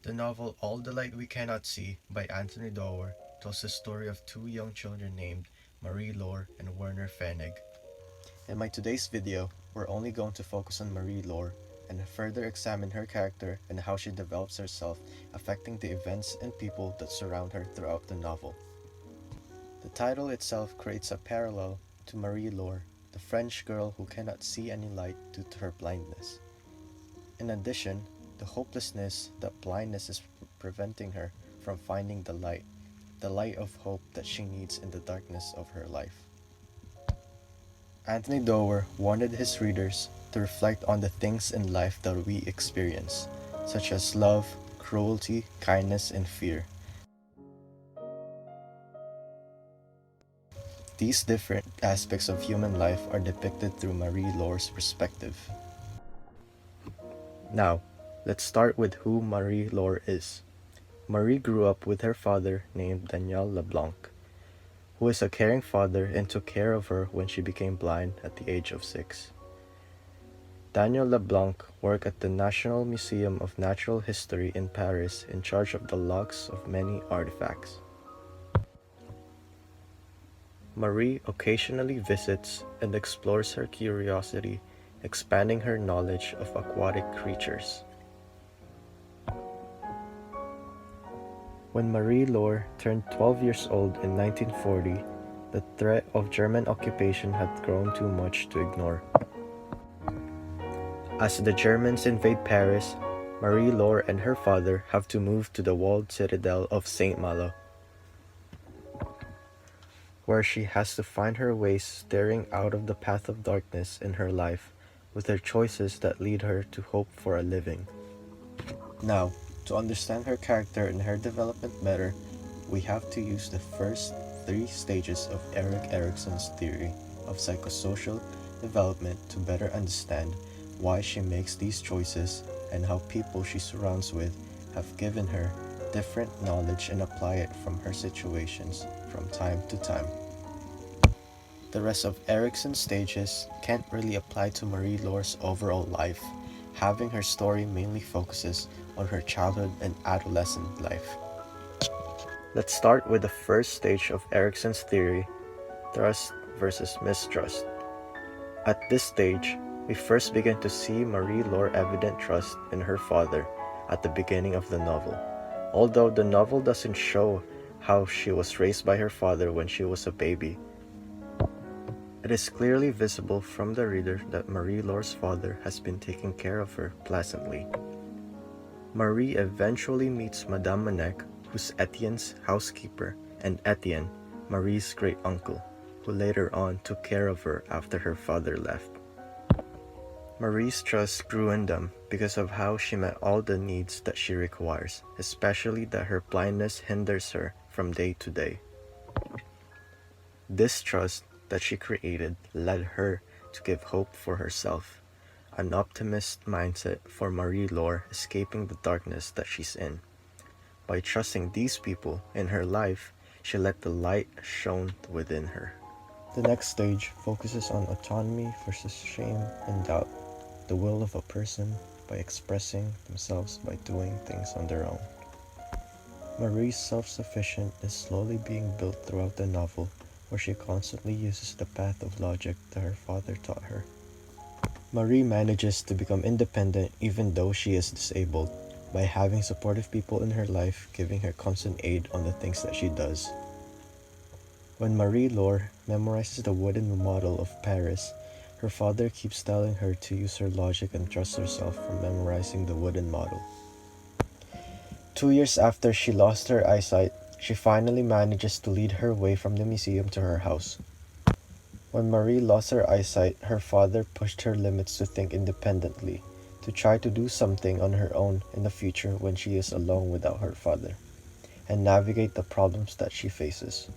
The novel All the Light We Cannot See by Anthony Doerr tells the story of two young children named Marie Lore and Werner Fenig. In my today's video, we're only going to focus on Marie Lore and further examine her character and how she develops herself, affecting the events and people that surround her throughout the novel. The title itself creates a parallel to Marie Lore, the French girl who cannot see any light due to her blindness. In addition, the hopelessness that blindness is preventing her from finding the light of hope that she needs in the darkness of her life. Anthony Doerr wanted his readers to reflect on the things in life that we experience, such as love, cruelty, kindness, and fear. These different aspects of human life are depicted through Marie Lore's perspective. Now, let's start with who Marie Lore is. Marie grew up with her father named Daniel LeBlanc, who is a caring father and took care of her when she became blind at the age of 6. Daniel LeBlanc worked at the National Museum of Natural History in Paris in charge of the logs of many artifacts. Marie occasionally visits and explores her curiosity, expanding her knowledge of aquatic creatures. When Marie Lore turned 12 years old in 1940, the threat of German occupation had grown too much to ignore. As the Germans invade Paris, Marie Lore and her father have to move to the walled citadel of Saint Malo, where she has to find her way staring out of the path of darkness in her life with her choices that lead her to hope for a living. Now, to understand her character and her development better, we have to use the first 3 stages of Erik Erikson's theory of psychosocial development to better understand why she makes these choices and how people she surrounds with have given her different knowledge and apply it from her situations from time to time. The rest of Erikson's stages can't really apply to Marie Lore's overall life, having her story mainly focuses on her childhood and adolescent life. Let's start with the first stage of Erikson's theory, trust versus mistrust. At this stage, we first begin to see Marie Lore evident trust in her father at the beginning of the novel. Although the novel doesn't show how she was raised by her father when she was a baby, it is clearly visible from the reader that Marie Lore's father has been taking care of her pleasantly. Marie eventually meets Madame Manec, who's Etienne's housekeeper, and Etienne, Marie's great-uncle, who later on took care of her after her father left. Marie's trust grew in them because of how she met all the needs that she requires, especially that her blindness hinders her from day to day. This trust that she created led her to give hope for herself, an optimist mindset for Marie Lore escaping the darkness that she's in. By trusting these people in her life, she let the light shone within her. The next stage focuses on autonomy versus shame and doubt, the will of a person by expressing themselves by doing things on their own. Marie's self-sufficient is slowly being built throughout the novel, where she constantly uses the path of logic that her father taught her. Marie manages to become independent even though she is disabled, by having supportive people in her life giving her constant aid on the things that she does. When Marie Lore memorizes the wooden model of Paris, her father keeps telling her to use her logic and trust herself for memorizing the wooden model. 2 years after she lost her eyesight, she finally manages to lead her way from the museum to her house. When Marie lost her eyesight, her father pushed her limits to think independently, to try to do something on her own in the future when she is alone without her father, and navigate the problems that she faces.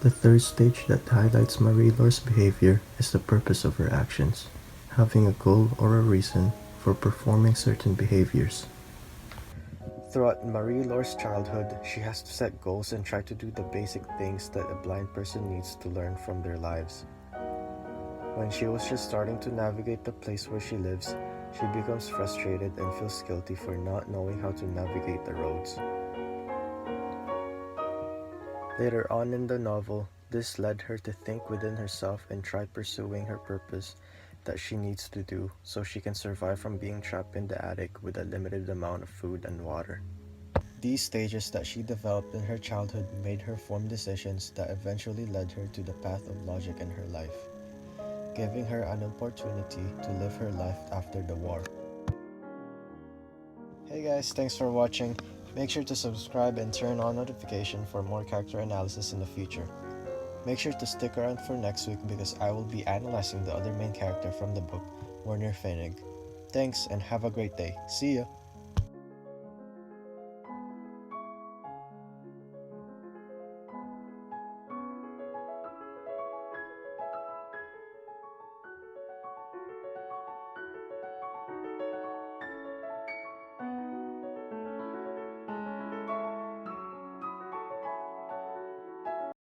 The third stage that highlights Marie Lore's behavior is the purpose of her actions, having a goal or a reason for performing certain behaviors. Throughout Marie Lore's childhood, she has to set goals and try to do the basic things that a blind person needs to learn from their lives. When she was just starting to navigate the place where she lives, She becomes frustrated and feels guilty for not knowing how to navigate the roads. Later on in the novel, this led her to think within herself and try pursuing her purpose that she needs to do so she can survive from being trapped in the attic with a limited amount of food and water. These stages that she developed in her childhood made her form decisions that eventually led her to the path of logic in her life, giving her an opportunity to live her life after the war. Hey guys, thanks for watching. Make sure to subscribe and turn on notification for more character analysis in the future. Make sure to stick around for next week because I will be analyzing the other main character from the book, Werner Fennig. Thanks and have a great day. See ya!